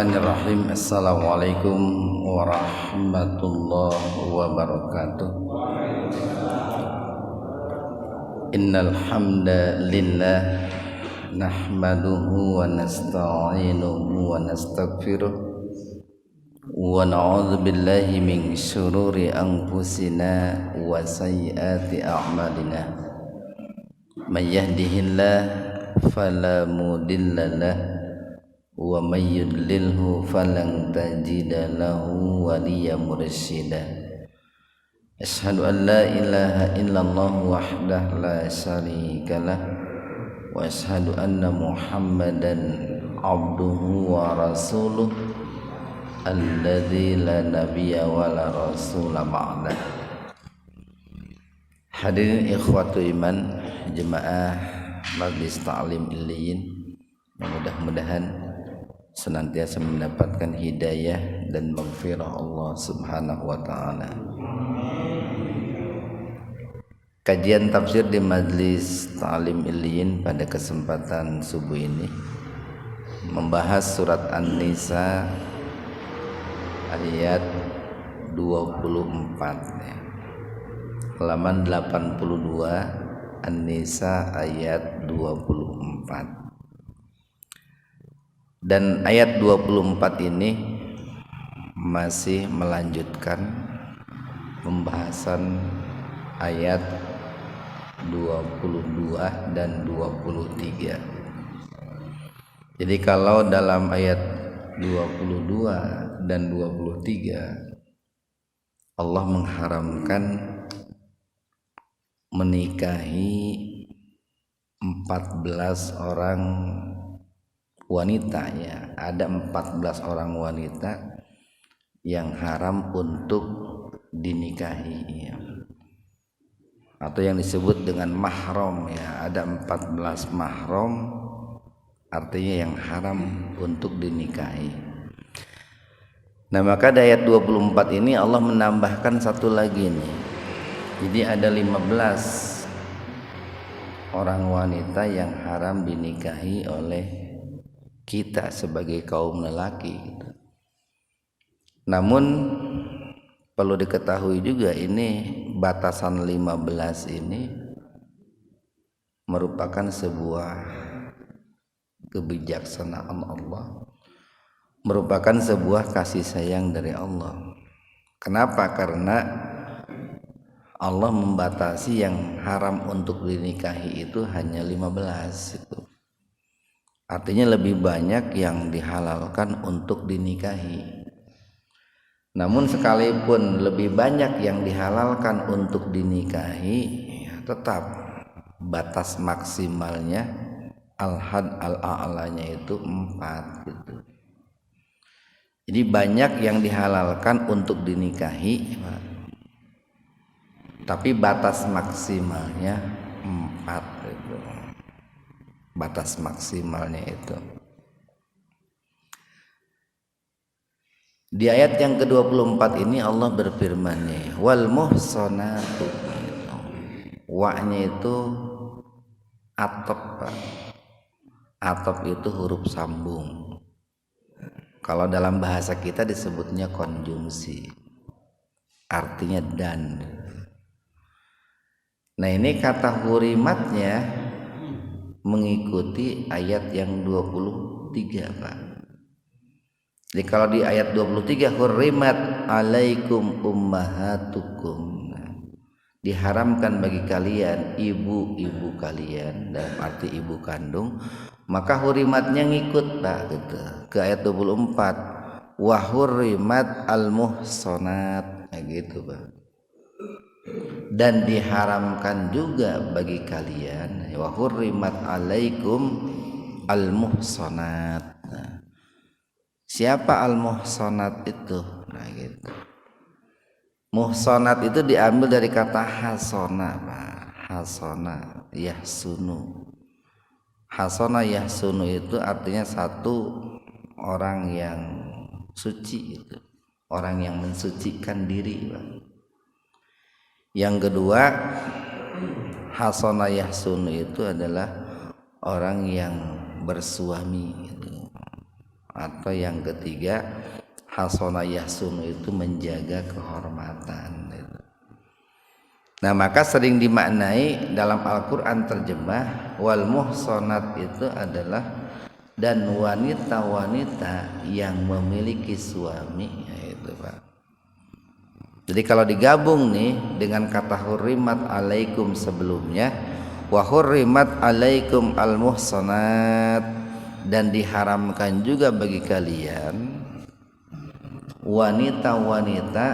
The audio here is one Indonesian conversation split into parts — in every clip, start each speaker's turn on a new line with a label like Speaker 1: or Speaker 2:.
Speaker 1: Bismillahirrahmanirrahim. Assalamualaikum warahmatullahi wabarakatuh. Innal hamdalillah nahmaduhu wa nasta'inuhu wa nastaghfiruh wa na'udzu billahi min syururi anfusina wa sayyiati a'malina. May yahdihillahu fala mudhillalah wa may yudlilhu falan tajida lahu waliyyan mursyida. Asyhadu an la ilaha illallah wahdahu la syarikalah wa asyhadu anna Muhammadan abduhu wa rasuluh alladzi la nabiyya wa la rasula ba'dah. Hadirin ikhwatu iman jemaah Majlis Ta'lim Illiyin, mudah-mudahan senantiasa mendapatkan hidayah dan maghfirah Allah Subhanahu wa taala. Kajian tafsir di Majlis Ta'lim Illiyin pada kesempatan subuh ini membahas surat An-Nisa ayat 24 halaman 82, An-Nisa ayat 24. Dan ayat 24 ini masih melanjutkan pembahasan ayat 22 dan 23. Jadi kalau dalam ayat 22 dan 23 Allah mengharamkan menikahi 14 orang wanita, ya, ada 14 orang wanita yang haram untuk dinikahi, ya, atau yang disebut dengan mahram, ya, ada 14 mahram, artinya yang haram untuk dinikahi. Nah, maka di ayat 24 ini Allah menambahkan satu lagi nih. Jadi ada 15 orang wanita yang haram dinikahi oleh kita sebagai kaum lelaki. Namun perlu diketahui juga ini batasan 15 ini merupakan sebuah kebijaksanaan Allah, merupakan sebuah kasih sayang dari Allah. Kenapa? Karena Allah membatasi yang haram untuk dinikahi itu hanya 15 itu. Artinya lebih banyak yang dihalalkan untuk dinikahi. Namun sekalipun lebih banyak yang dihalalkan untuk dinikahi, ya, tetap batas maksimalnya al-had al-a'lanya itu 4 gitu. Jadi banyak yang dihalalkan untuk dinikahi, tapi batas maksimalnya 4 gitu. Batas maksimalnya itu. Di ayat yang ke-24 ini Allah berfirman, wal muhsanatu. Wa-nya itu atop. Atop itu huruf sambung. Kalau dalam bahasa kita disebutnya konjungsi. Artinya dan. Nah, ini kata hurimatnya mengikuti ayat yang 23, Pak. Jadi kalau di ayat 23 hurrimat alaikum ummahatukum, diharamkan bagi kalian ibu-ibu kalian, dalam arti ibu kandung, maka hurimatnya ngikut, Pak, gitu. Ke ayat 24 wa hurrimat al-muhsanat, gitu, Pak. Dan diharamkan juga bagi kalian wa hurrimat alaikum al-muhsanat. Nah, siapa al-muhsanat itu? Nah, gitu. Muhsanat itu diambil dari kata hasona, Pak. Hasona yahsunu. Hasona yahsunu itu artinya satu orang yang suci itu, orang yang mensucikan diri, Pak. Yang kedua, hasana yahsunu itu adalah orang yang bersuami gitu. atau yang ketiga hasona yahsunu itu menjaga kehormatan gitu. Nah maka sering dimaknai dalam Al-Quran terjemah wal muhsonat itu adalah dan wanita-wanita yang memiliki suami, itu Pak. Jadi kalau digabung nih dengan kata hurrimat alaikum sebelumnya wa hurrimat alaikum al muhsanat, dan diharamkan juga bagi kalian wanita-wanita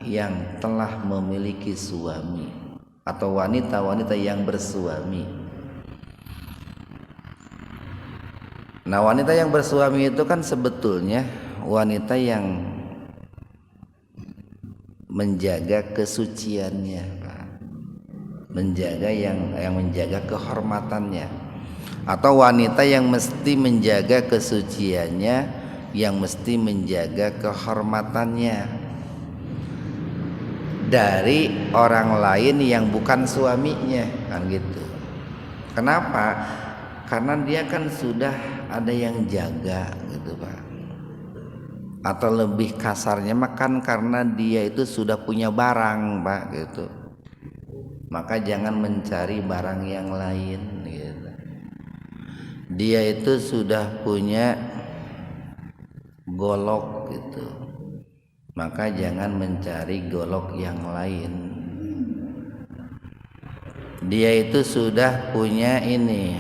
Speaker 1: yang telah memiliki suami atau wanita-wanita yang bersuami. Nah wanita yang bersuami itu kan sebetulnya wanita yang menjaga kesuciannya, menjaga yang menjaga kehormatannya, atau wanita yang mesti menjaga kesuciannya, yang mesti menjaga kehormatannya dari orang lain yang bukan suaminya, kan gitu. Kenapa? Karena dia kan sudah ada yang jaga gitu Pak. Atau lebih kasarnya makan karena dia itu sudah punya barang Pak gitu. Maka jangan mencari barang yang lain gitu. Dia itu sudah punya golok gitu. Maka jangan mencari golok yang lain. Dia itu sudah punya ini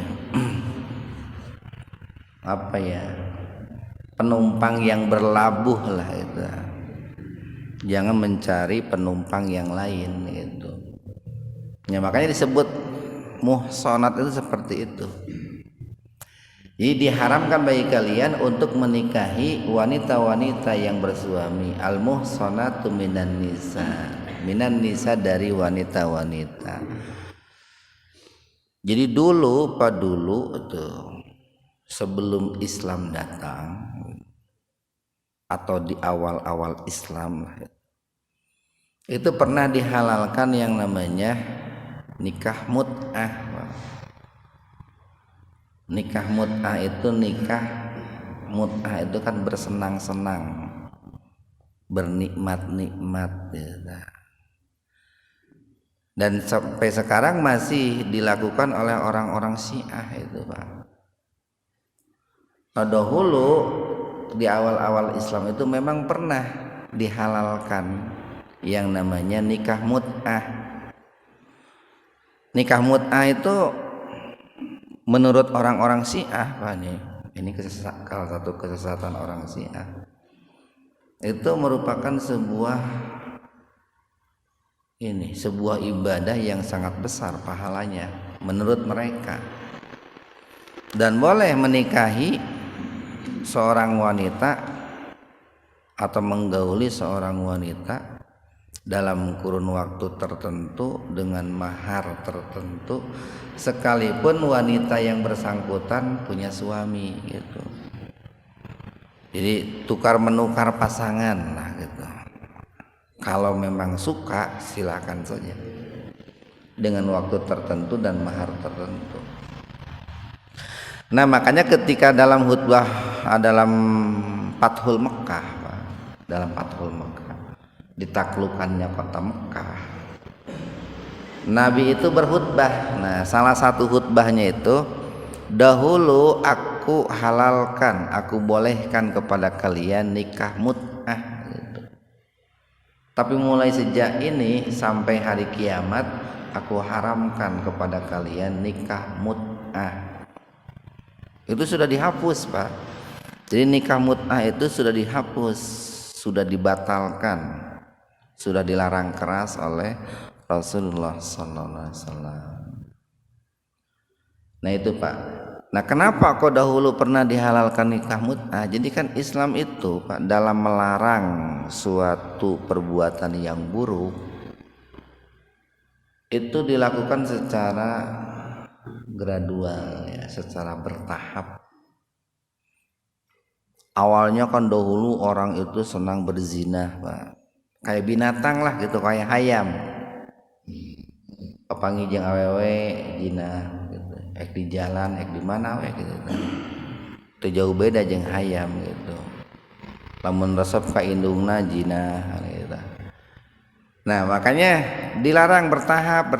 Speaker 1: apa ya, penumpang yang berlabuh lah itu. Jangan mencari penumpang yang lain gitu. Ya makanya disebut muhsanat itu seperti itu. Jadi diharamkan bagi kalian untuk menikahi wanita-wanita yang bersuami. Al muhsanatu minan nisa dari wanita-wanita. Jadi dulu itu sebelum Islam datang atau di awal-awal Islam itu pernah dihalalkan yang namanya nikah mut'ah. Nikah mut'ah itu kan bersenang-senang, bernikmat-nikmat gitu. Dan sampai sekarang masih dilakukan oleh orang-orang Syiah itu Pak. Nah, dahulu di awal-awal Islam itu memang pernah dihalalkan yang namanya nikah mut'ah. Nikah mut'ah itu menurut orang-orang Syiah Pak nih, ini salah satu kesesatan orang Syiah. Itu merupakan sebuah ibadah yang sangat besar pahalanya menurut mereka. Dan boleh menikahi seorang wanita atau menggauli seorang wanita dalam kurun waktu tertentu dengan mahar tertentu, sekalipun wanita yang bersangkutan punya suami gitu. Jadi tukar menukar pasangan lah gitu. Kalau memang suka silakan saja dengan waktu tertentu dan mahar tertentu. Nah makanya ketika dalam khutbah dalam Fathul Mekkah, ditaklukkannya kota Mekkah, Nabi itu berkhutbah. Nah salah satu khutbahnya itu, dahulu aku halalkan, aku bolehkan kepada kalian nikah mut'ah gitu. Tapi mulai sejak ini sampai hari kiamat aku haramkan kepada kalian nikah mut'ah. Itu sudah dihapus Pak. Jadi nikah mut'ah itu sudah dihapus, sudah dibatalkan, sudah dilarang keras oleh Rasulullah sallallahu alaihi wasallam. Nah itu Pak. Nah kenapa kok dahulu pernah dihalalkan nikah mut'ah? Jadi kan Islam itu Pak dalam melarang suatu perbuatan yang buruk itu dilakukan secara gradual ya, secara bertahap. Awalnya kan dahulu orang itu senang berzina Pak. Kayak binatang lah gitu, kayak hayam. Papangi jeung awewe zina gitu. Ek di jalan, ek di mana we gitu. teu jauh beda jeung hayam gitu. Lamun resep ka indungna jinah gitu. Nah, makanya dilarang bertahap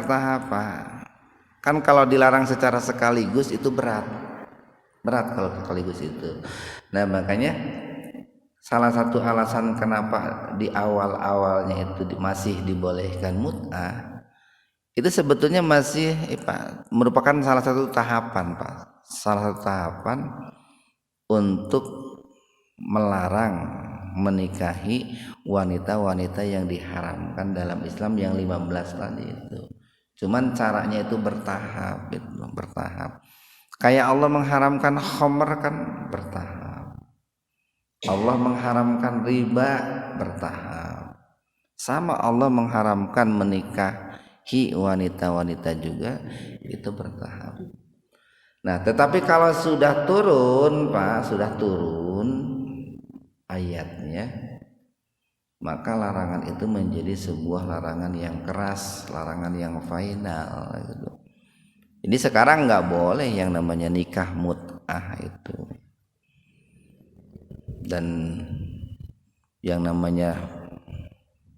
Speaker 1: Pak. Kan kalau dilarang secara sekaligus itu berat kalau sekaligus itu. Nah, makanya salah satu alasan kenapa di awal-awalnya itu masih dibolehkan mut'ah itu sebetulnya masih Pak, merupakan salah satu tahapan Pak, salah satu tahapan untuk melarang menikahi wanita-wanita yang diharamkan dalam Islam yang 15 tadi itu. Cuman caranya itu bertahap gitu, bertahap. Kayak Allah mengharamkan khamr kan bertahap. Allah mengharamkan riba bertahap. Sama Allah mengharamkan menikahi wanita-wanita juga itu bertahap. Nah, tetapi kalau sudah turun Pak, sudah turun ayatnya, maka larangan itu menjadi sebuah larangan yang keras, larangan yang final gitu. Jadi sekarang nggak boleh yang namanya nikah mut'ah itu, dan yang namanya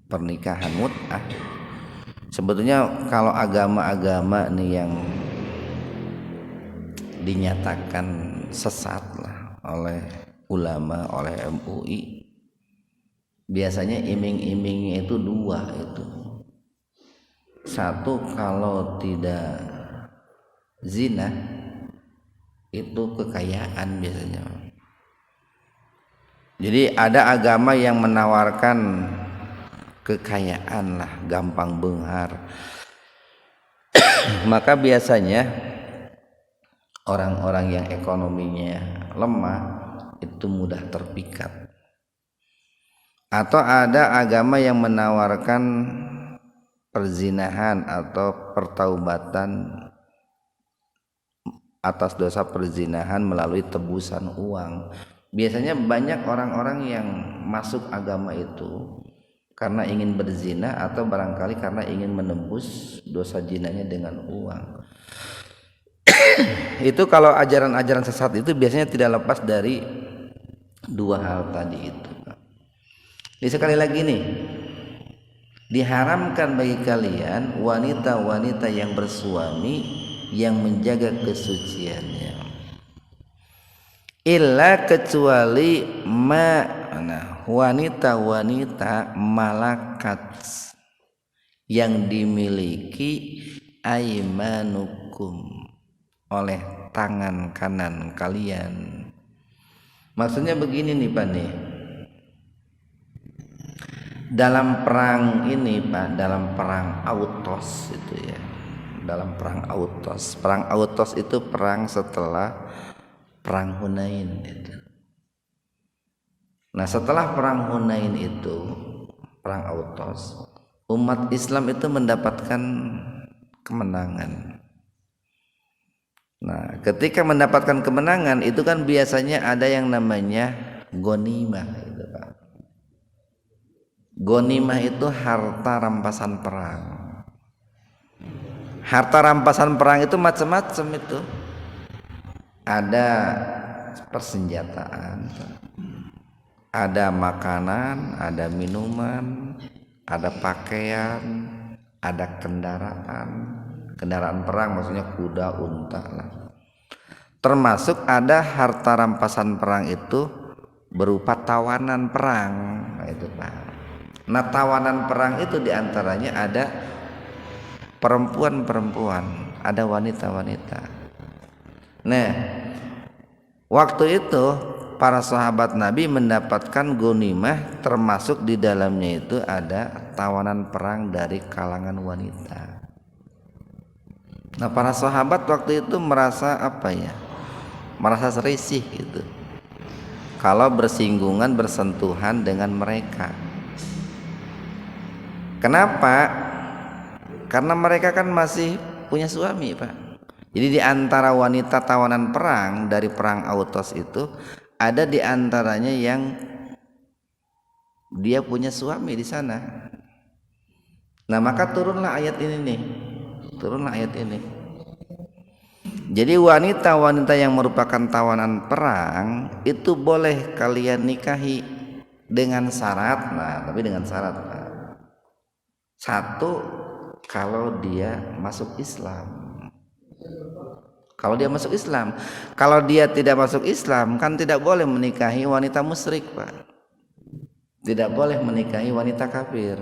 Speaker 1: pernikahan mut'ah sebetulnya kalau agama-agama nih yang dinyatakan sesat lah oleh ulama, oleh MUI, biasanya iming-imingnya itu dua itu. Satu, kalau tidak zina itu kekayaan biasanya. Jadi ada agama yang menawarkan kekayaan lah, gampang beunghar. Maka biasanya orang-orang yang ekonominya lemah itu mudah terpikat. Atau ada agama yang menawarkan perzinahan atau pertaubatan atas dosa perzinahan melalui tebusan uang. Biasanya banyak orang-orang yang masuk agama itu karena ingin berzina atau barangkali karena ingin menebus dosa zinanya dengan uang. Itu kalau ajaran-ajaran sesat itu biasanya tidak lepas dari dua hal tadi itu. Jadi sekali lagi nih, diharamkan bagi kalian wanita-wanita yang bersuami yang menjaga kesuciannya, illa kecuali wanita-wanita malakat yang dimiliki aimanukum oleh tangan kanan kalian. Maksudnya begini nih Pak nih, dalam perang ini Pak, dalam perang Autos itu ya, dalam perang Autos. Perang Autos itu perang setelah perang Hunain itu. Nah, setelah perang Hunain itu, perang Autos, umat Islam itu mendapatkan kemenangan. Nah, ketika mendapatkan kemenangan itu kan biasanya ada yang namanya ghanimah gitu Pak. Ghanimah itu harta rampasan perang. Harta rampasan perang itu macam-macam itu. Ada persenjataan, ada makanan, ada minuman, ada pakaian, ada kendaraan. Kendaraan perang maksudnya kuda, unta lah. Termasuk ada harta rampasan perang itu berupa tawanan perang. Nah, itu Pak. Nah, tawanan perang itu diantaranya ada perempuan-perempuan, ada wanita-wanita. Nah, waktu itu para sahabat Nabi mendapatkan ghanimah, termasuk di dalamnya itu ada tawanan perang dari kalangan wanita. Nah, para sahabat waktu itu merasa apa ya? Merasa risih gitu. Kalau bersinggungan, bersentuhan dengan mereka. Kenapa? Karena mereka kan masih punya suami, Pak. Jadi di antara wanita tawanan perang dari perang Autos itu ada di antaranya yang dia punya suami di sana. Nah, maka turunlah ayat ini nih. Turunlah ayat ini. Jadi wanita-wanita yang merupakan tawanan perang itu boleh kalian nikahi dengan syarat. Nah, tapi dengan syarat. Nah, satu, kalau dia masuk Islam. Kalau dia masuk Islam, kalau dia tidak masuk Islam kan tidak boleh menikahi wanita musyrik, Pak. Tidak boleh menikahi wanita kafir.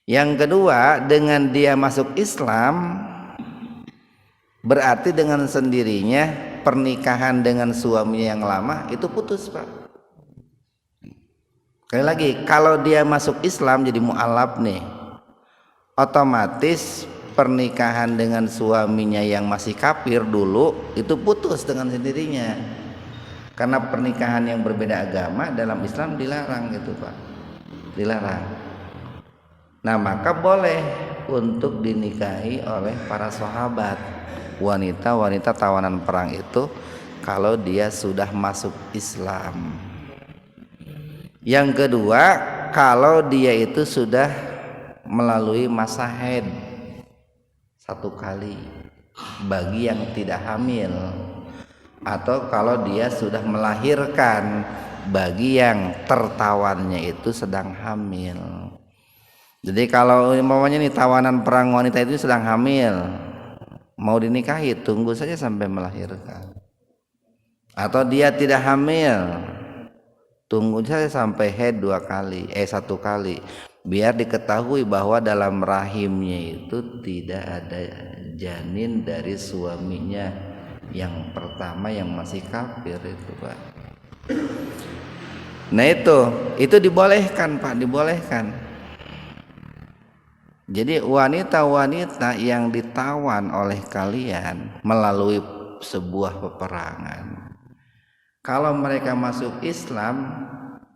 Speaker 1: Yang kedua, dengan dia masuk Islam berarti dengan sendirinya pernikahan dengan suaminya yang lama itu putus, Pak. Sekali lagi, kalau dia masuk Islam jadi mu'alaf nih, otomatis pernikahan dengan suaminya yang masih kafir dulu itu putus dengan sendirinya, karena pernikahan yang berbeda agama dalam Islam dilarang gitu, Pak, dilarang. Nah, maka boleh untuk dinikahi oleh para sahabat wanita-wanita tawanan perang itu kalau dia sudah masuk Islam. Yang kedua, kalau dia itu sudah melalui masa haid 1 kali bagi yang tidak hamil, atau kalau dia sudah melahirkan bagi yang tertawannya itu sedang hamil. Jadi kalau umpamanya nih tawanan perang wanita itu sedang hamil, mau dinikahi tunggu saja sampai melahirkan. Atau dia tidak hamil, tunggu saja sampai haid 1 kali, biar diketahui bahwa dalam rahimnya itu tidak ada janin dari suaminya yang pertama yang masih kafir itu, Pak. Nah itu dibolehkan, Pak, dibolehkan. Jadi wanita-wanita yang ditawan oleh kalian melalui sebuah peperangan, kalau mereka masuk Islam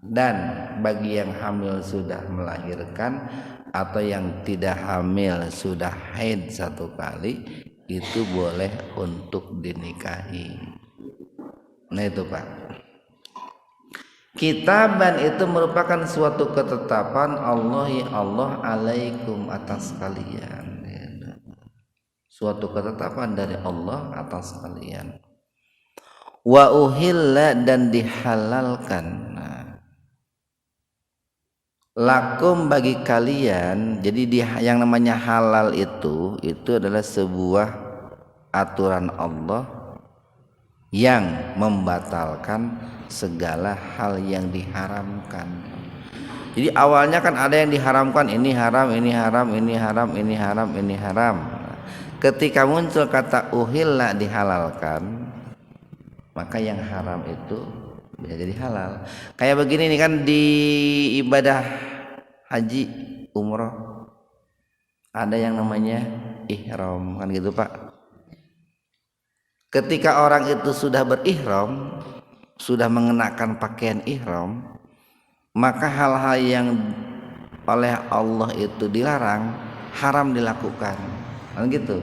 Speaker 1: dan bagi yang hamil sudah melahirkan atau yang tidak hamil sudah haid 1 kali, itu boleh untuk dinikahi. Nah itu, Pak. Kitaban itu merupakan suatu ketetapan Allah alaikum atas kalian. Suatu ketetapan dari Allah atas kalian. Wa uhilla, dan dihalalkan. Lakum, bagi kalian. Jadi yang namanya halal itu adalah sebuah aturan Allah yang membatalkan segala hal yang diharamkan. Jadi awalnya kan ada yang diharamkan, ini haram, ini haram, ini haram, ini haram, ini haram. Ketika muncul kata uhilla, dihalalkan, maka yang haram itu bisa jadi halal. Kayak begini nih kan, di ibadah haji umroh ada yang namanya ihram kan gitu, Pak. Ketika orang itu sudah berihram, sudah mengenakan pakaian ihram, maka hal-hal yang oleh Allah itu dilarang haram dilakukan kan gitu.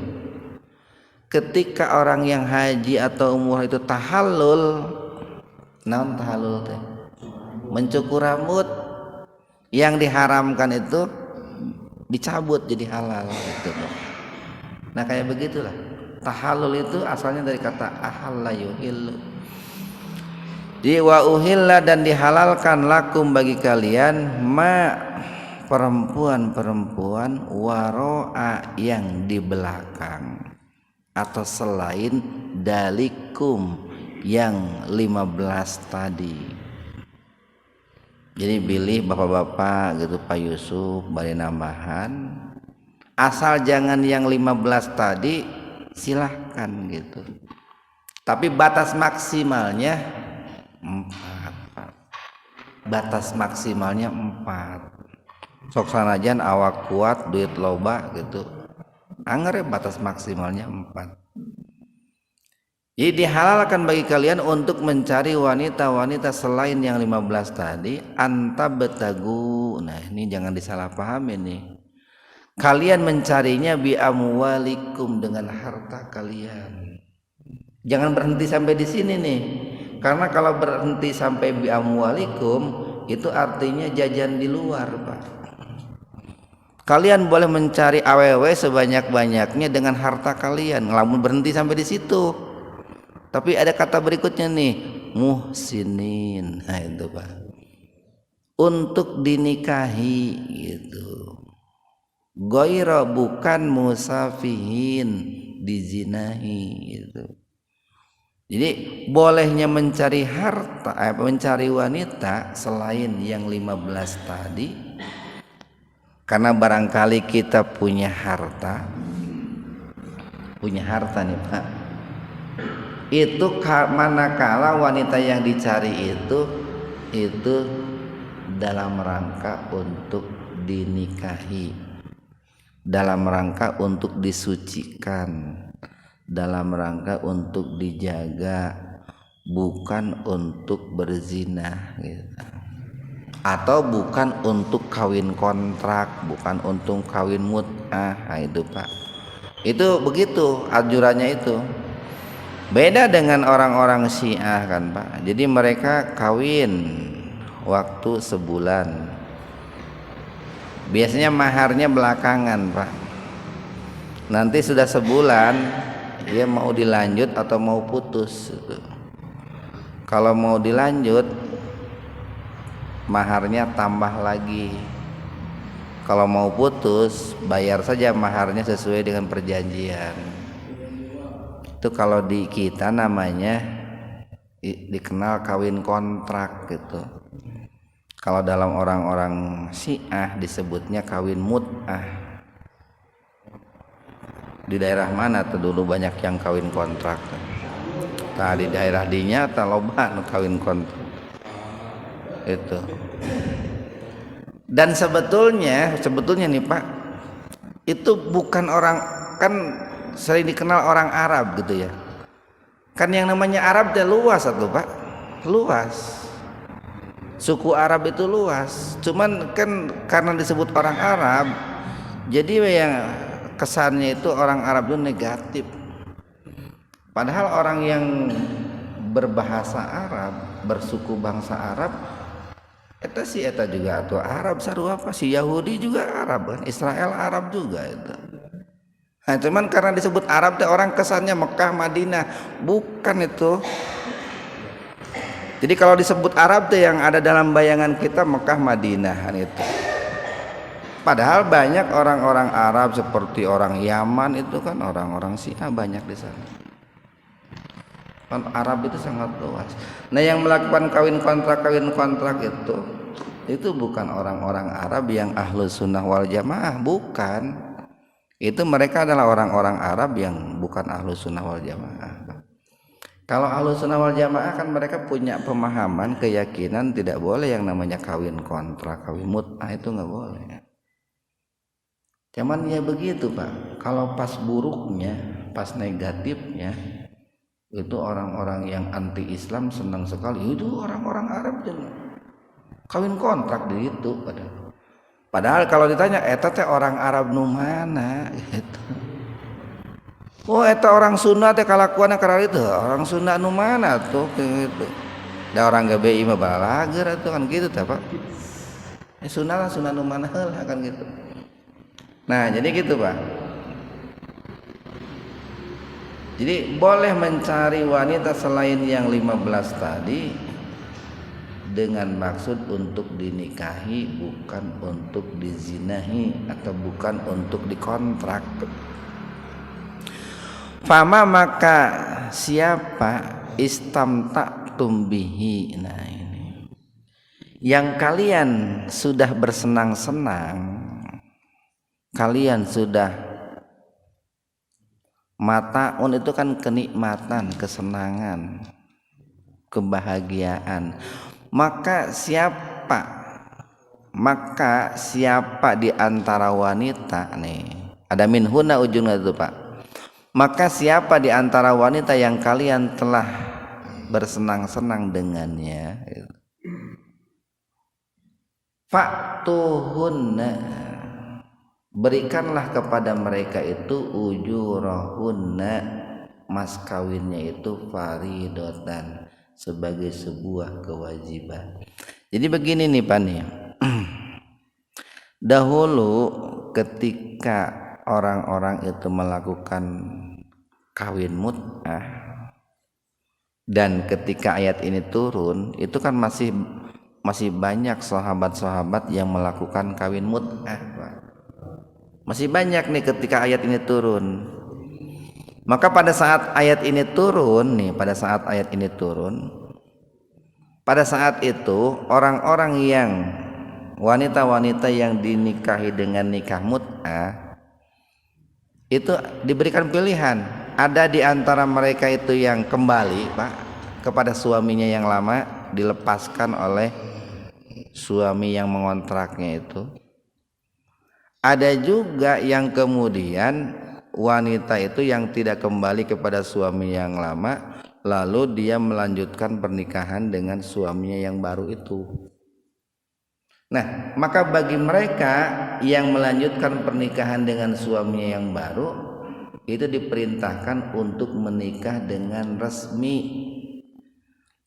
Speaker 1: Ketika orang yang haji atau umroh itu tahallul, naon tahallul teh? Mencukur rambut, yang diharamkan itu dicabut jadi halal gitu. Nah kayak begitulah. Tahallul itu asalnya dari kata ahalla yuhillu. Di wa uhilla, dan dihalalkan lakum, bagi kalian, ma, perempuan-perempuan, waro'a, yang di belakang atau selain dalikum, yang 15 tadi. Jadi pilih bapak-bapak gitu, Pak Yusuf, bari nambahan, asal jangan yang 15 tadi, silahkan gitu. Tapi batas maksimalnya 4. Batas maksimalnya 4. Sok sanajan awak kuat, duit loba gitu, anger batas maksimalnya 4. Jadi dihalalkan bagi kalian untuk mencari wanita-wanita selain yang 15 tadi, antabtagu. Nah ini jangan disalahpahami nih. Kalian mencarinya bi amwalikum, dengan harta kalian. Jangan berhenti sampai di sini nih. Karena kalau berhenti sampai bi amwalikum itu artinya jajan di luar, Pak. Kalian boleh mencari awewe sebanyak-banyaknya dengan harta kalian, ngelamun berhenti sampai di situ. Tapi ada kata berikutnya nih, muhsinin. Nah itu Pak. Untuk dinikahi gitu. Ghaira bukan musafihin, dizinahi gitu. Jadi bolehnya mencari harta, mencari wanita selain yang 15 tadi, karena barangkali kita punya harta nih Pak. Itu manakala wanita yang dicari itu dalam rangka untuk dinikahi, dalam rangka untuk disucikan, dalam rangka untuk dijaga, bukan untuk berzina gitu. Atau bukan untuk kawin kontrak, bukan untuk kawin mut'ah. Nah, itu Pak. Itu begitu anjurannya itu. Beda dengan orang-orang Syiah kan Pak. Jadi mereka kawin waktu sebulan. Biasanya maharnya belakangan Pak. Nanti sudah sebulan dia mau dilanjut atau mau putus gitu. Kalau mau dilanjut maharnya tambah lagi. Kalau mau putus bayar saja maharnya sesuai dengan perjanjian. Itu kalau di kita namanya dikenal kawin kontrak gitu. Kalau dalam orang-orang Syiah disebutnya kawin mut'ah. Di daerah mana tuh dulu banyak yang kawin kontrak? Nah, di daerah dinya atau loba kawin kontrak itu. Dan sebetulnya nih Pak, itu bukan orang, kan sering dikenal orang Arab gitu ya. Kan yang namanya Arab dia luas atau Pak, luas. Suku Arab itu luas. Cuman kan karena disebut orang Arab, jadi yang kesannya itu orang Arab itu negatif. Padahal orang yang berbahasa Arab, bersuku bangsa Arab, eta juga atau Arab sarua apa, si Yahudi juga Arab kan, Israel Arab juga itu. Nah, cuman karena disebut Arab teh orang kesannya Mekah, Madinah, bukan itu. Jadi kalau disebut Arab teh yang ada dalam bayangan kita Mekah, Madinah kan itu. Padahal banyak orang-orang Arab seperti orang Yaman itu kan orang-orang Syiah banyak di sana. Kan Arab itu sangat luas. Nah, yang melakukan kawin kontrak itu bukan orang-orang Arab yang Ahlus Sunnah wal Jamaah, bukan. Itu mereka adalah orang-orang Arab yang bukan Ahlus Sunnah wal Jamaah. Kalau Ahlus Sunnah wal Jamaah kan mereka punya pemahaman, keyakinan tidak boleh yang namanya kawin kontrak, kawin mut'ah, itu nggak boleh. Cuman ya begitu Pak. Kalau pas buruknya, pas negatifnya, itu orang-orang yang anti Islam senang sekali. Itu orang-orang Arab juga kawin kontrak di itu. Padahal kalau ditanya, eta teh orang Arab nu mana? Gitu. Oh, eta orang Sunda teh kalakuanna karena itu. Orang Sunda nu mana tuh gitu. Da orang GBI mah balager atuh kan gitu teh Pak. Sunda nu mana heula kan gitu. Nah, jadi gitu Pak. Jadi boleh mencari wanita selain yang 15 tadi dengan maksud untuk dinikahi, bukan untuk dizinahi atau bukan untuk dikontrak. Fama maka siapa istamta'tum bihi. Nah ini yang kalian sudah bersenang-senang, kalian sudah mataun itu kan kenikmatan, kesenangan, kebahagiaan. Maka siapa di antara wanita nih, ada minhuna ujungnya itu Pak. Maka siapa di antara wanita yang kalian telah bersenang-senang dengannya, fa'tuhunna, berikanlah kepada mereka itu ujurahunna, mas kawinnya itu faridotan, sebagai sebuah kewajiban. Jadi begini nih Pak nih. Dahulu ketika orang-orang itu melakukan kawin mut'ah, dan ketika ayat ini turun itu kan masih banyak sahabat-sahabat yang melakukan kawin mut'ah, masih banyak nih ketika ayat ini turun. Maka pada saat ayat ini turun, pada saat itu orang-orang yang wanita-wanita yang dinikahi dengan nikah mut'ah itu diberikan pilihan. Ada di antara mereka itu yang kembali, Pak, kepada suaminya yang lama, dilepaskan oleh suami yang mengontraknya itu. Ada juga yang kemudian wanita itu yang tidak kembali kepada suami yang lama, lalu dia melanjutkan pernikahan dengan suaminya yang baru itu. Nah, maka bagi mereka yang melanjutkan pernikahan dengan suaminya yang baru, itu diperintahkan untuk menikah dengan resmi,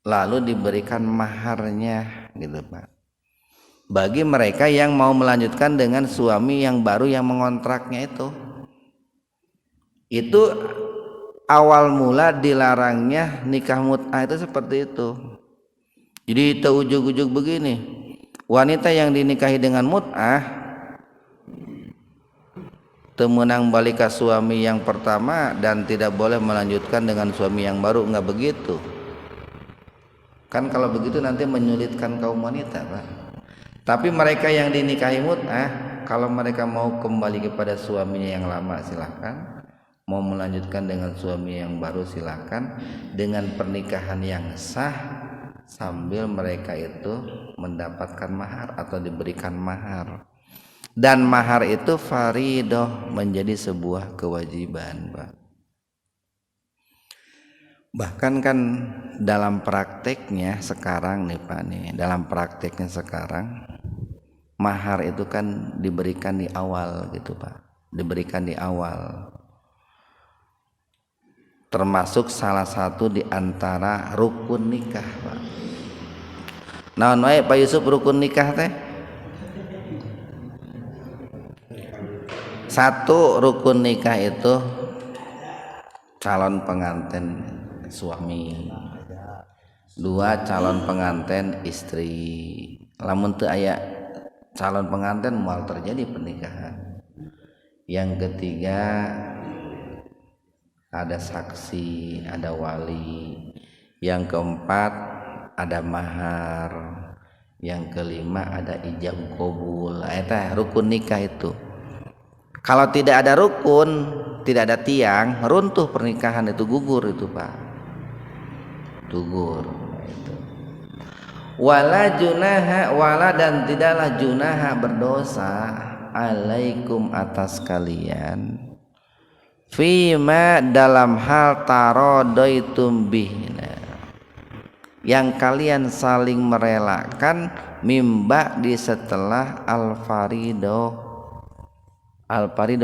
Speaker 1: lalu diberikan maharnya, gitu Pak. Bagi mereka yang mau melanjutkan dengan suami yang baru yang mengontraknya itu awal mula dilarangnya nikah mut'ah itu seperti itu. Jadi ujug-ujug begini, wanita yang dinikahi dengan mut'ah temenang balik ke suami yang pertama dan tidak boleh melanjutkan dengan suami yang baru, enggak begitu. Kan kalau begitu nanti menyulitkan kaum wanita, Pak. Tapi mereka yang dinikahi mut'ah, kalau mereka mau kembali kepada suaminya yang lama silakan, mau melanjutkan dengan suami yang baru silakan, dengan pernikahan yang sah sambil mereka itu mendapatkan mahar atau diberikan mahar. Dan mahar itu faridoh, menjadi sebuah kewajiban, Pak. Bahkan kan dalam prakteknya sekarang nih Pak nih, dalam prakteknya sekarang mahar itu kan diberikan di awal gitu Pak, diberikan di awal, termasuk salah satu di antara rukun nikah Pak. Naon wae Pak Yusuf rukun nikah teh? Satu, rukun nikah itu calon pengantin suami. Dua, calon pengantin istri. Lamun teu aya calon pengantin moal terjadi pernikahan. Yang ketiga, ada saksi, ada wali. Yang keempat, ada mahar. Yang kelima, ada ijab qabul. Eta rukun nikah itu. Kalau tidak ada rukun, tidak ada tiang, runtuh pernikahan itu, gugur itu Pak, gugur itu. Wala junaha, wala dan tidaklah junaha berdosa, alaikum atas kalian, fima dalam hal tarodaitum bihna, yang kalian saling merelakan, mimba di setelah al-faridoh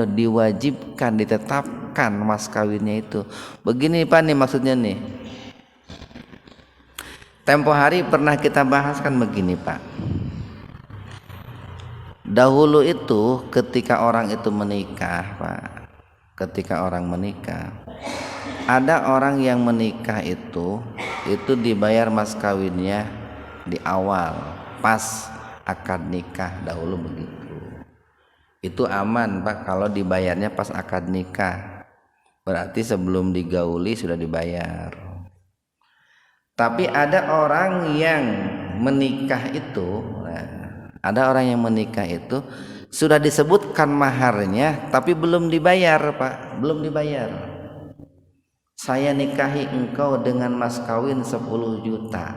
Speaker 1: diwajibkan, ditetapkan mas kawinnya itu. Begini Pak nih maksudnya nih, tempo hari pernah kita bahas kan begini Pak. Dahulu itu ketika orang itu menikah Pak, ketika orang menikah, ada orang yang menikah itu dibayar mas kawinnya di awal pas akad nikah dahulu begitu. Itu aman Pak kalau dibayarnya pas akad nikah, berarti sebelum digauli sudah dibayar. Tapi ada orang yang menikah itu, sudah disebutkan maharnya tapi belum dibayar Pak, belum dibayar. Saya nikahi engkau dengan mas kawin 10 juta.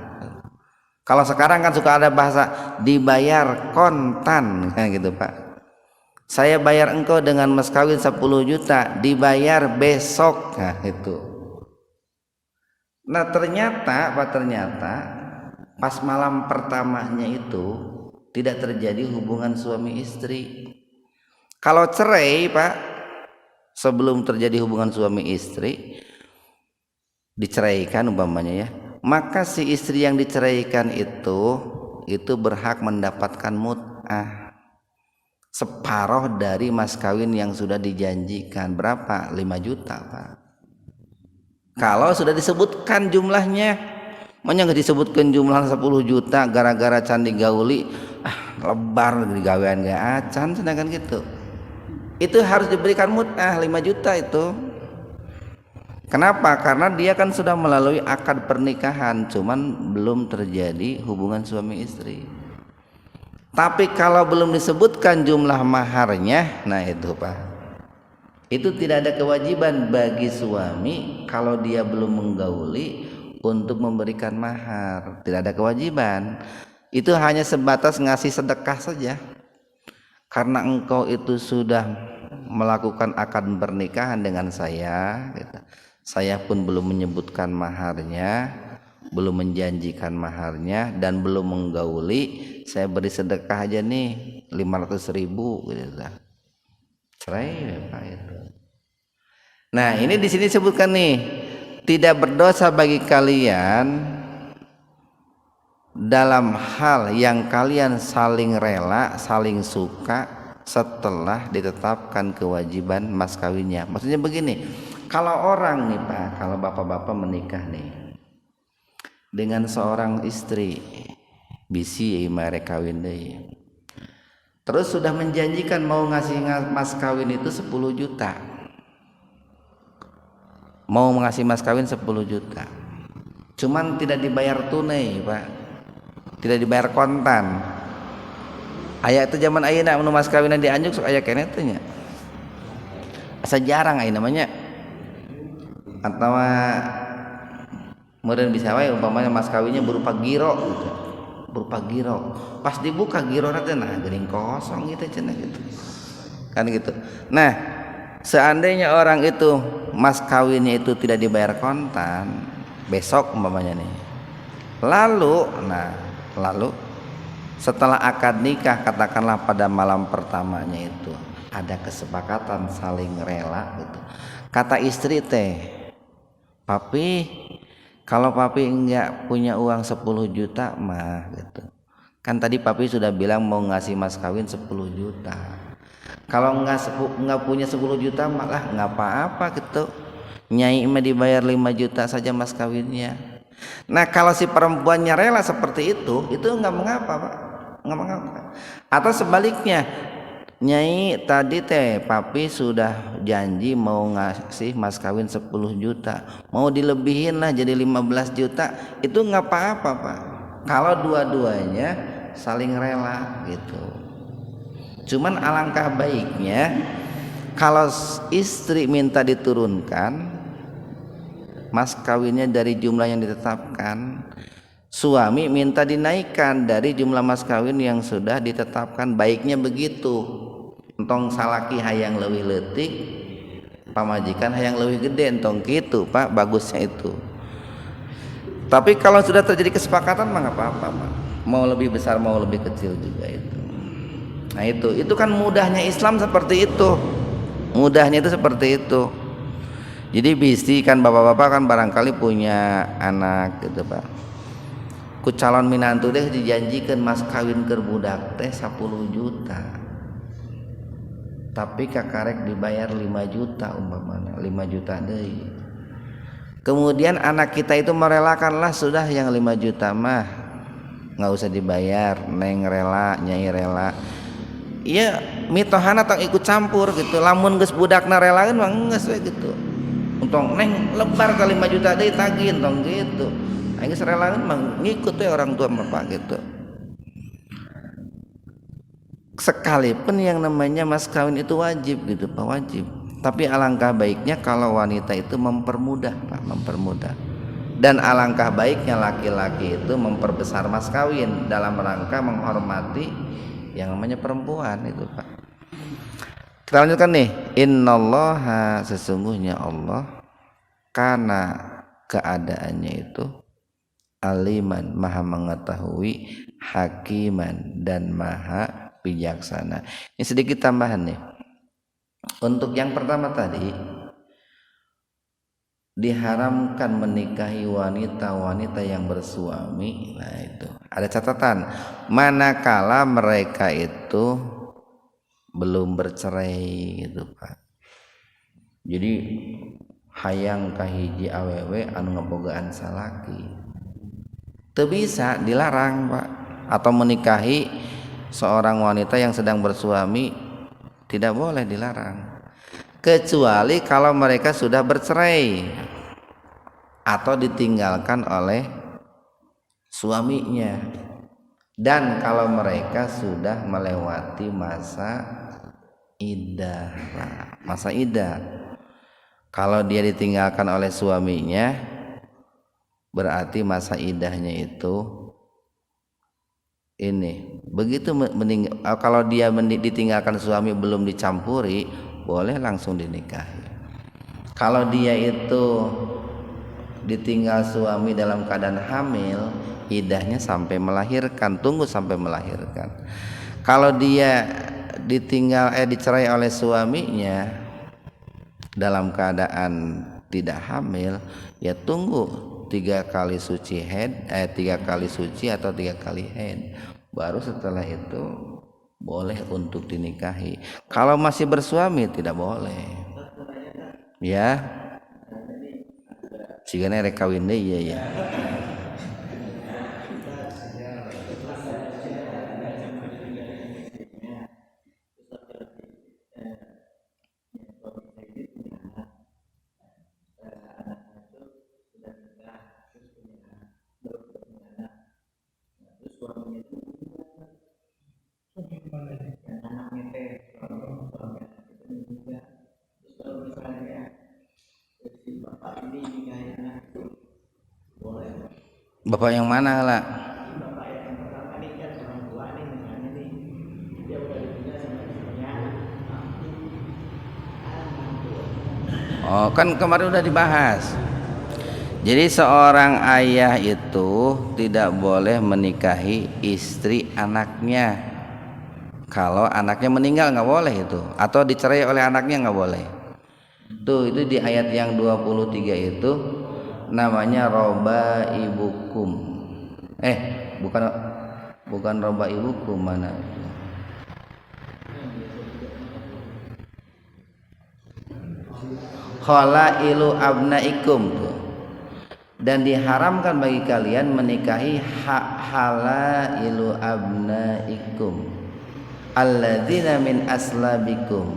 Speaker 1: Kalau sekarang kan suka ada bahasa dibayar kontan kan gitu Pak. Saya bayar engkau dengan mas kawin 10 juta, dibayar besok. Nah itu. Nah ternyata pas malam pertamanya itu tidak terjadi hubungan suami istri. Kalau cerai Pak, sebelum terjadi hubungan suami istri, diceraikan umpamanya ya, maka si istri yang diceraikan itu berhak mendapatkan mut'ah separuh dari mas kawin yang sudah dijanjikan. Berapa? 5 juta Pak. Kalau sudah disebutkan jumlahnya, makanya nggak disebutkan jumlah 10 juta gara-gara candi gauli, lebar di gawean gak acan, sedangkan gitu. Itu harus diberikan mut'ah 5 juta itu. Kenapa? Karena dia kan sudah melalui akad pernikahan, cuman belum terjadi hubungan suami istri. Tapi kalau belum disebutkan jumlah maharnya, nah itu Pak, itu tidak ada kewajiban bagi suami kalau dia belum menggauli untuk memberikan mahar. Tidak ada kewajiban. Itu hanya sebatas ngasih sedekah saja. Karena engkau itu sudah melakukan akad pernikahan dengan saya gitu. Saya pun belum menyebutkan maharnya, belum menjanjikan maharnya, dan belum menggauli. Saya beri sedekah aja nih 500.000 gitu. Cerai Pak itu. Nah ini di sini sebutkan nih, tidak berdosa bagi kalian dalam hal yang kalian saling rela, saling suka setelah ditetapkan kewajiban mas kawinnya. Maksudnya begini, kalau orang nih Pak, kalau bapak-bapak menikah nih dengan seorang istri, bisi mereka kawin deh, terus sudah menjanjikan mau ngasih mas kawin itu 10 juta, mau ngasih mas kawin 10 juta, cuman tidak dibayar tunai Pak, tidak dibayar kontan. Aya itu zaman ayeuna nu mas kawinan dianjuk sok aya keneh teh nya. Asa jarang aya namanya. Atawa meureun bisa wae umpamanya mas kawinnya berupa giro gitu. Berupa giro. Pas dibuka girona teh nah geuning kosong gitu cenah gitu. Kan gitu. Nah, seandainya orang itu mas kawinnya itu tidak dibayar kontan, besok umpamanya nih. Lalu setelah akad nikah, katakanlah pada malam pertamanya itu ada kesepakatan saling rela gitu. Kata istri teh, papi, kalau papi enggak punya uang 10 juta mah gitu. Kan tadi papi sudah bilang mau ngasih mas kawin 10 juta. Kalau enggak punya 10 juta malah enggak apa-apa gitu. Nyai mah dibayar 5 juta saja mas kawinnya. Nah kalau si perempuannya rela seperti itu enggak mengapa Pak, enggak mengapa. Atau sebaliknya, nyai tadi teh papi sudah janji mau ngasih mas kawin 10 juta, mau dilebihin lah jadi 15 juta, itu enggak apa-apa Pak, kalau dua-duanya saling rela gitu. Cuman alangkah baiknya kalau istri minta diturunkan mas kawinnya dari jumlah yang ditetapkan, suami minta dinaikkan dari jumlah mas kawin yang sudah ditetapkan. Baiknya begitu. Entong salaki hayang leuwih leutik, pamajikan hayang leuwih gede, entong gitu Pak, bagusnya itu. Tapi kalau sudah terjadi kesepakatan mah enggak apa-apa Pak. Mau lebih besar mau lebih kecil juga itu. Nah itu kan mudahnya Islam seperti itu. Mudahnya itu seperti itu. Jadi bisi kan bapak-bapak kan barangkali punya anak gitu Pak. Ku calon minantu deh dijanjikan mas kawin keur budak teh 10 juta. Tapi kakarek dibayar 5 juta umpamanya, 5 juta deui. Kemudian anak kita itu merelakanlah sudah yang 5 juta mah enggak usah dibayar, neng rela, nyai rela. Iya, mitohana tong ikut campur gitu. Lamun geus budakna relaeun mah geus we gitu. Untong neng lebar ke 5 juta deui tagih tong gitu. Aing geus relaeun mah ngikut we orang tua bapak gitu. Sekalipun yang namanya mas kawin itu wajib gitu Pak, wajib. Tapi alangkah baiknya kalau wanita itu mempermudah Pak, mempermudah. Dan alangkah baiknya laki-laki itu memperbesar mas kawin dalam rangka menghormati yang namanya perempuan itu Pak. Kita lanjutkan nih. Innallaha, sesungguhnya Allah, karena keadaannya itu aliman, maha mengetahui, hakiman, dan maha bijaksana. Ini sedikit tambahan nih. Untuk yang pertama tadi, diharamkan menikahi wanita-wanita yang bersuami. Nah itu ada catatan, manakala mereka itu belum bercerai gitu Pak. Jadi hayang kahiji awewe anu ngabogaan salaki teu bisa, dilarang Pak. Atau menikahi seorang wanita yang sedang bersuami tidak boleh, dilarang, kecuali kalau mereka sudah bercerai atau ditinggalkan oleh suaminya, dan kalau mereka sudah melewati masa iddah. Masa iddah, kalau dia ditinggalkan oleh suaminya berarti masa iddahnya itu ini begitu kalau dia ditinggalkan suami belum dicampuri, boleh langsung dinikahi. Kalau dia itu ditinggal suami dalam keadaan hamil, iddahnya sampai melahirkan, tunggu sampai melahirkan. Kalau dia dicerai oleh suaminya dalam keadaan tidak hamil, ya tunggu 3 kali suci haid, 3 kali suci atau 3 kali haid, baru setelah itu boleh untuk dinikahi. Kalau masih bersuami tidak boleh. Ya, sigana rek kawin deui ya. Bapak yang mana lah? Oh, kan kemarin udah dibahas. Jadi seorang ayah itu tidak boleh menikahi istri anaknya. Kalau anaknya meninggal nggak boleh itu, atau dicerai oleh anaknya nggak boleh. Tuh, itu di ayat yang 23 itu namanya roba ibukum. Bukan roba ibukum, mana? Khalailu abnaikum tuh. Dan diharamkan bagi kalian menikahi halailu abnaikum alladzina min aslabikum,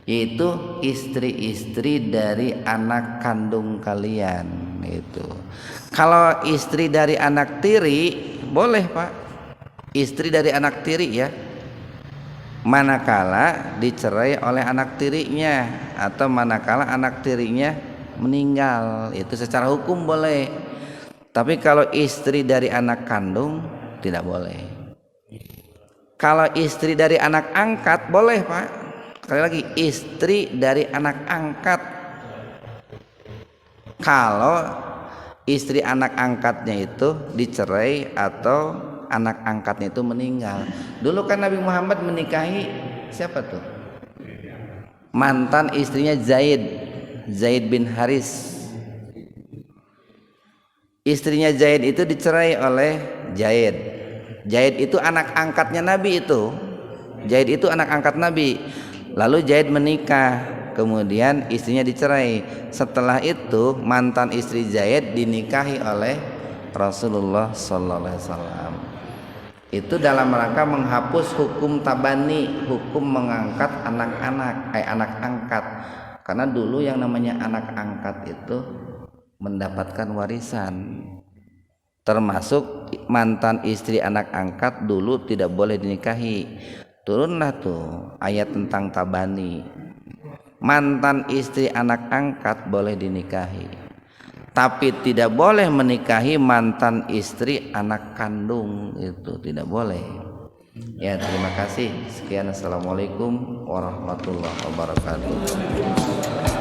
Speaker 1: yaitu istri-istri dari anak kandung kalian. Itu kalau istri dari anak tiri boleh Pak, istri dari anak tiri ya, manakala dicerai oleh anak tirinya atau manakala anak tirinya meninggal, itu secara hukum boleh. Tapi kalau istri dari anak kandung tidak boleh. Kalau istri dari anak angkat boleh Pak. Sekali lagi, istri dari anak angkat. Kalau istri anak angkatnya itu dicerai atau anak angkatnya itu meninggal. Dulu kan Nabi Muhammad menikahi siapa tuh? Mantan istrinya Zaid bin Haris. Istrinya Zaid itu dicerai oleh Zaid. Zaid itu anak angkatnya Nabi itu. Zaid itu anak angkat Nabi. Lalu Zaid menikah, kemudian istrinya dicerai. Setelah itu mantan istri Zaid dinikahi oleh Rasulullah sallallahu alaihi wasallam. Itu dalam rangka menghapus hukum tabani, hukum mengangkat anak-anak, anak angkat. Karena dulu yang namanya anak angkat itu mendapatkan warisan. Termasuk mantan istri anak angkat dulu tidak boleh dinikahi. Turunlah tuh ayat tentang tabani. Mantan istri anak angkat boleh dinikahi, tapi tidak boleh menikahi mantan istri anak kandung, itu tidak boleh. Ya, terima kasih. Sekian, assalamualaikum warahmatullahi wabarakatuh.